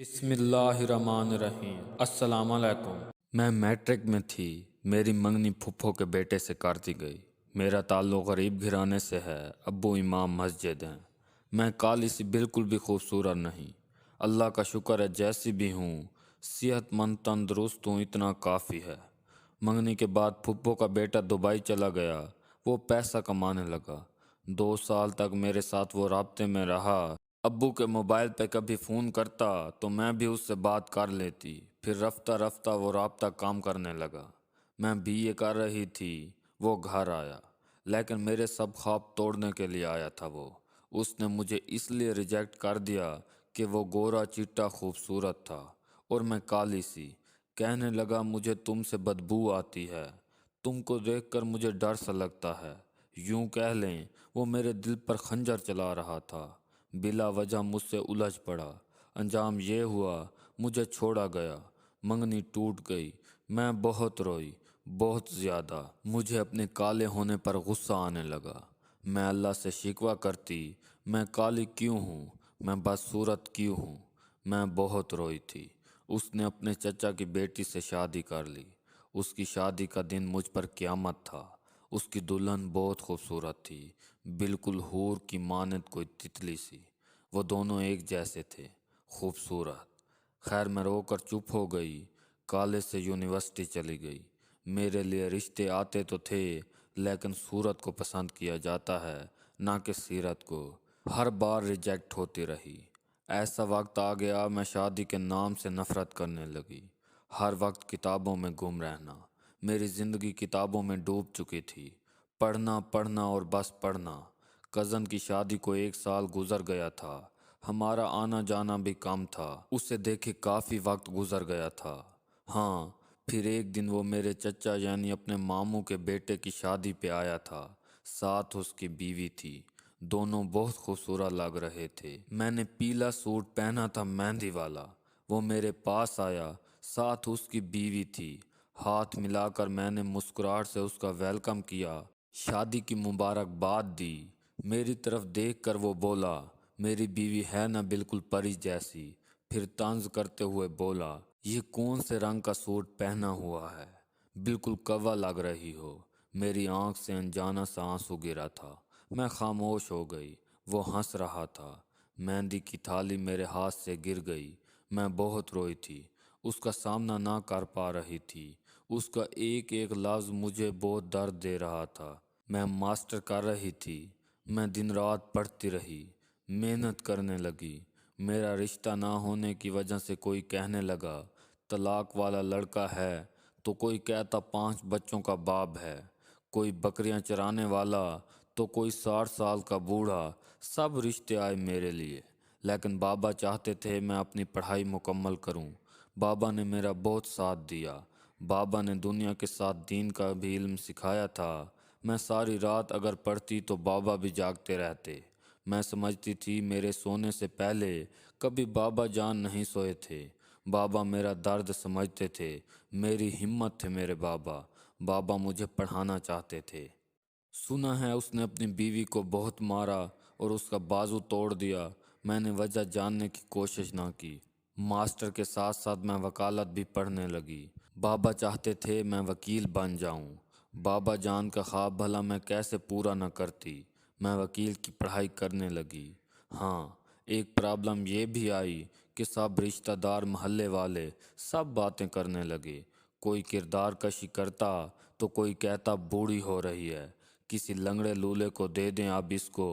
بسم اللہ الرحمن الرحیم۔ السلام علیکم۔ میں میٹرک میں تھی، میری منگنی پھپھو کے بیٹے سے کر دی گئی۔ میرا تعلق غریب گھرانے سے ہے، ابو امام مسجد ہیں۔ میں کالی سی بالکل بھی خوبصورت نہیں، اللہ کا شکر ہے جیسی بھی ہوں، صحت مند تندرست ہوں، اتنا کافی ہے۔ منگنی کے بعد پھپھو کا بیٹا دبئی چلا گیا، وہ پیسہ کمانے لگا۔ 2 سال تک میرے ساتھ وہ رابطے میں رہا۔ ابو کے موبائل پہ کبھی فون کرتا تو میں بھی اس سے بات کر لیتی، پھر رفتہ رفتہ وہ رابطہ کام کرنے لگا۔ میں BA کر رہی تھی، وہ گھر آیا، لیکن میرے سب خواب توڑنے کے لیے آیا تھا وہ۔ اس نے مجھے اس لیے ریجیکٹ کر دیا کہ وہ گورا چٹا خوبصورت تھا اور میں کالی سی۔ کہنے لگا مجھے تم سے بدبو آتی ہے، تم کو دیکھ کر مجھے ڈر سا لگتا ہے۔ یوں کہہ لیں وہ میرے دل پر خنجر چلا رہا تھا۔ بلا وجہ مجھ سے الجھ پڑا، انجام یہ ہوا مجھے چھوڑا گیا، منگنی ٹوٹ گئی۔ میں بہت روئی، بہت زیادہ۔ مجھے اپنے کالے ہونے پر غصہ آنے لگا۔ میں اللہ سے شکوہ کرتی، میں کالی کیوں ہوں، میں بدصورت کیوں ہوں۔ میں بہت روئی تھی۔ اس نے اپنے چچا کی بیٹی سے شادی کر لی۔ اس کی شادی کا دن مجھ پر قیامت تھا۔ اس کی دلہن بہت خوبصورت تھی، بالکل حور کی مانند، کوئی تتلی سی۔ وہ دونوں ایک جیسے تھے، خوبصورت۔ خیر میں رو کر چپ ہو گئی۔ کالج سے یونیورسٹی چلی گئی۔ میرے لیے رشتے آتے تو تھے، لیکن صورت کو پسند کیا جاتا ہے، نہ کہ سیرت کو۔ ہر بار ریجیکٹ ہوتی رہی۔ ایسا وقت آ گیا میں شادی کے نام سے نفرت کرنے لگی۔ ہر وقت کتابوں میں گم رہنا۔ میری زندگی کتابوں میں ڈوب چکی تھی۔ پڑھنا پڑھنا اور بس پڑھنا۔ کزن کی شادی کو 1 سال گزر گیا تھا۔ ہمارا آنا جانا بھی کم تھا، اسے دیکھے کافی وقت گزر گیا تھا۔ ہاں، پھر ایک دن وہ میرے چچا یعنی اپنے ماموں کے بیٹے کی شادی پہ آیا تھا، ساتھ اس کی بیوی تھی۔ دونوں بہت خوبصورت لگ رہے تھے۔ میں نے پیلا سوٹ پہنا تھا، مہندی والا۔ وہ میرے پاس آیا، ساتھ اس کی بیوی تھی۔ ہاتھ ملا کر میں نے مسکراہٹ سے اس کا ویلکم کیا، شادی کی مبارکباد دی۔ میری طرف دیکھ کر وہ بولا، میری بیوی ہے نا بالکل پری جیسی۔ پھر طنز کرتے ہوئے بولا، یہ کون سے رنگ کا سوٹ پہنا ہوا ہے، بالکل کوا لگ رہی ہو۔ میری آنکھ سے انجانا سا آنسو گرا تھا۔ میں خاموش ہو گئی۔ وہ ہنس رہا تھا۔ مہندی کی تھالی میرے ہاتھ سے گر گئی۔ میں بہت روئی تھی، اس کا سامنا نہ کر پا رہی تھی۔ اس کا ایک ایک لفظ مجھے بہت درد دے رہا تھا۔ میں ماسٹر کر رہی تھی۔ میں دن رات پڑھتی رہی، محنت کرنے لگی۔ میرا رشتہ نہ ہونے کی وجہ سے کوئی کہنے لگا طلاق والا لڑکا ہے، تو کوئی کہتا 5 بچوں کا باپ ہے، کوئی بکریاں چرانے والا، تو کوئی 60 سال کا بوڑھا۔ سب رشتے آئے میرے لیے، لیکن بابا چاہتے تھے میں اپنی پڑھائی مکمل کروں۔ بابا نے میرا بہت ساتھ دیا۔ بابا نے دنیا کے ساتھ دین کا بھی علم سکھایا تھا۔ میں ساری رات اگر پڑھتی تو بابا بھی جاگتے رہتے۔ میں سمجھتی تھی میرے سونے سے پہلے کبھی بابا جان نہیں سوئے تھے۔ بابا میرا درد سمجھتے تھے، میری ہمت تھے میرے بابا۔ بابا مجھے پڑھانا چاہتے تھے۔ سنا ہے اس نے اپنی بیوی کو بہت مارا اور اس کا بازو توڑ دیا۔ میں نے وجہ جاننے کی کوشش نہ کی۔ ماسٹر کے ساتھ ساتھ میں وکالت بھی پڑھنے لگی۔ بابا چاہتے تھے میں وکیل بن جاؤں۔ بابا جان کا خواب بھلا میں کیسے پورا نہ کرتی۔ میں وکیل کی پڑھائی کرنے لگی۔ ہاں، ایک پرابلم یہ بھی آئی کہ سب رشتہ دار، محلے والے سب باتیں کرنے لگے۔ کوئی کردار کشی کرتا تو کوئی کہتا بوڑھی ہو رہی ہے، کسی لنگڑے لولے کو دے دیں اب اس کو۔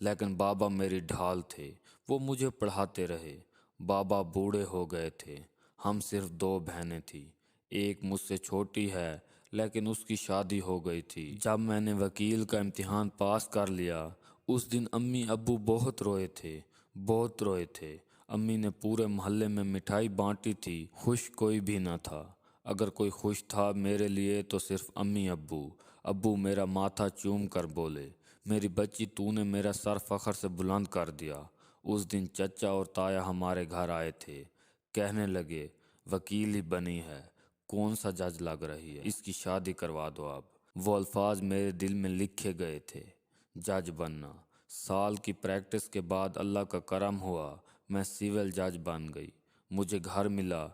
لیکن بابا میری ڈھال تھے، وہ مجھے پڑھاتے رہے۔ بابا بوڑھے ہو گئے تھے۔ ہم صرف 2 بہنیں تھیں، ایک مجھ سے چھوٹی ہے لیکن اس کی شادی ہو گئی تھی۔ جب میں نے وکیل کا امتحان پاس کر لیا، اس دن امی ابو بہت روئے تھے، بہت روئے تھے۔ امی نے پورے محلے میں مٹھائی بانٹی تھی، خوش کوئی بھی نہ تھا۔ اگر کوئی خوش تھا میرے لیے تو صرف امی ابو۔ ابو میرا ماتھا چوم کر بولے، میری بچی تو نے میرا سر فخر سے بلند کر دیا۔ اس دن چچا اور تایا ہمارے گھر آئے تھے۔ کہنے لگے وکیل ہی بنی ہے، کون سا جج لگ رہی ہے، اس کی شادی کروا دو اب۔ وہ الفاظ میرے دل میں لکھے گئے تھے، جج بننا۔ سال کی پریکٹس کے بعد اللہ کا کرم ہوا، میں سول جج بن گئی۔ مجھے گھر ملا،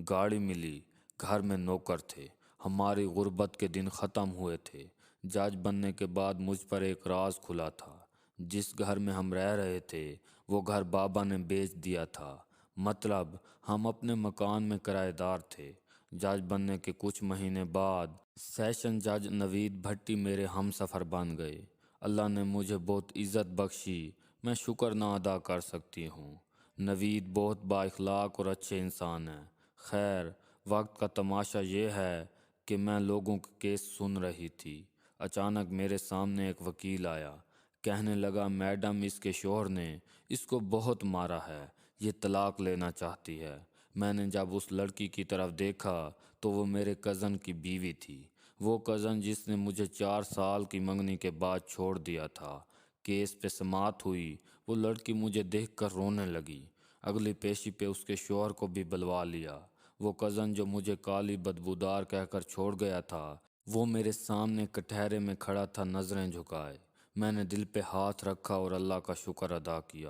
گاڑی ملی، گھر میں نوکر تھے۔ ہماری غربت کے دن ختم ہوئے تھے۔ جج بننے کے بعد مجھ پر ایک راز کھلا تھا۔ جس گھر میں ہم رہ رہے تھے وہ گھر بابا نے بیچ دیا تھا۔ مطلب ہم اپنے مکان میں کرایہ دار تھے۔ جج بننے کے کچھ مہینے بعد سیشن جج نوید بھٹی میرے ہم سفر بن گئے۔ اللہ نے مجھے بہت عزت بخشی، میں شکر نہ ادا کر سکتی ہوں۔ نوید بہت با اخلاق اور اچھے انسان ہیں۔ خیر، وقت کا تماشا یہ ہے کہ میں لوگوں کے کیس سن رہی تھی۔ اچانک میرے سامنے ایک وکیل آیا۔ کہنے لگا، میڈم، اس کے شوہر نے اس کو بہت مارا ہے، یہ طلاق لینا چاہتی ہے۔ میں نے جب اس لڑکی کی طرف دیکھا تو وہ میرے کزن کی بیوی تھی، وہ کزن جس نے مجھے 4 سال کی منگنی کے بعد چھوڑ دیا تھا۔ کیس پہ سماعت ہوئی، وہ لڑکی مجھے دیکھ کر رونے لگی۔ اگلی پیشی پہ اس کے شوہر کو بھی بلوا لیا۔ وہ کزن جو مجھے کالی بدبودار کہہ کر چھوڑ گیا تھا، وہ میرے سامنے کٹہرے میں کھڑا تھا، نظریں جھکائے۔ میں نے دل پہ ہاتھ رکھا اور اللہ کا شکر ادا کیا۔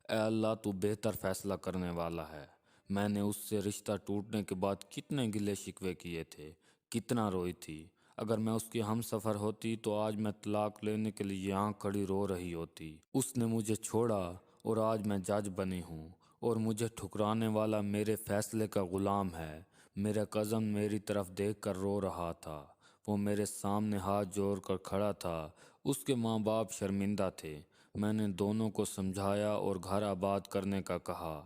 اے اللہ، تو بہتر فیصلہ کرنے والا ہے۔ میں نے اس سے رشتہ ٹوٹنے کے بعد کتنے گلے شکوے کیے تھے، کتنا روئی تھی۔ اگر میں اس کی ہم سفر ہوتی تو آج میں طلاق لینے کے لیے یہاں کھڑی رو رہی ہوتی۔ اس نے مجھے چھوڑا اور آج میں جج بنی ہوں اور مجھے ٹھکرانے والا میرے فیصلے کا غلام ہے۔ میرا کزن میری طرف دیکھ کر رو رہا تھا۔ وہ میرے سامنے ہاتھ جوڑ کر کھڑا تھا۔ اس کے ماں باپ شرمندہ تھے۔ میں نے دونوں کو سمجھایا اور گھر آباد کرنے کا کہا۔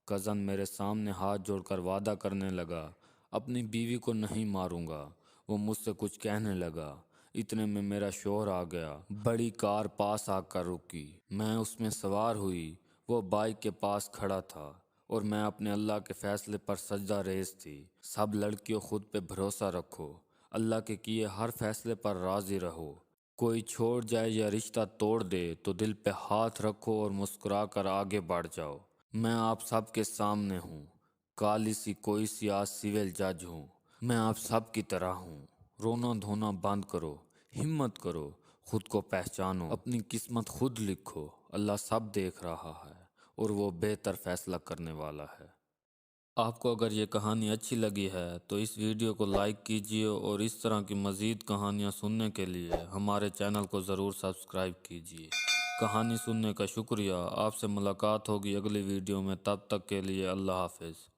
کزن میرے سامنے ہاتھ جوڑ کر وعدہ کرنے لگا، اپنی بیوی کو نہیں ماروں گا۔ وہ مجھ سے کچھ کہنے لگا، اتنے میں میرا شوہر آ گیا۔ بڑی کار پاس آ کر رکی، میں اس میں سوار ہوئی۔ وہ بائک کے پاس کھڑا تھا اور میں اپنے اللہ کے فیصلے پر سجدہ ریز تھی۔ سب لڑکیوں، خود پہ بھروسہ رکھو، اللہ کے کیے ہر فیصلے پر راضی رہو۔ کوئی چھوڑ جائے یا رشتہ توڑ دے تو دل پہ ہاتھ رکھو اور مسکرا کر آگے بڑھ جاؤ۔ میں آپ سب کے سامنے ہوں، کالی سی کوئی سی آج سول جج ہوں۔ میں آپ سب کی طرح ہوں۔ رونا دھونا بند کرو، ہمت کرو، خود کو پہچانو، اپنی قسمت خود لکھو۔ اللہ سب دیکھ رہا ہے اور وہ بہتر فیصلہ کرنے والا ہے۔ آپ کو اگر یہ کہانی اچھی لگی ہے تو اس ویڈیو کو لائک کیجیے اور اس طرح کی مزید کہانیاں سننے کے لیے ہمارے چینل کو ضرور سبسکرائب کیجیے۔ کہانی سننے کا شکریہ۔ آپ سے ملاقات ہوگی اگلی ویڈیو میں، تب تک کے لیے اللہ حافظ۔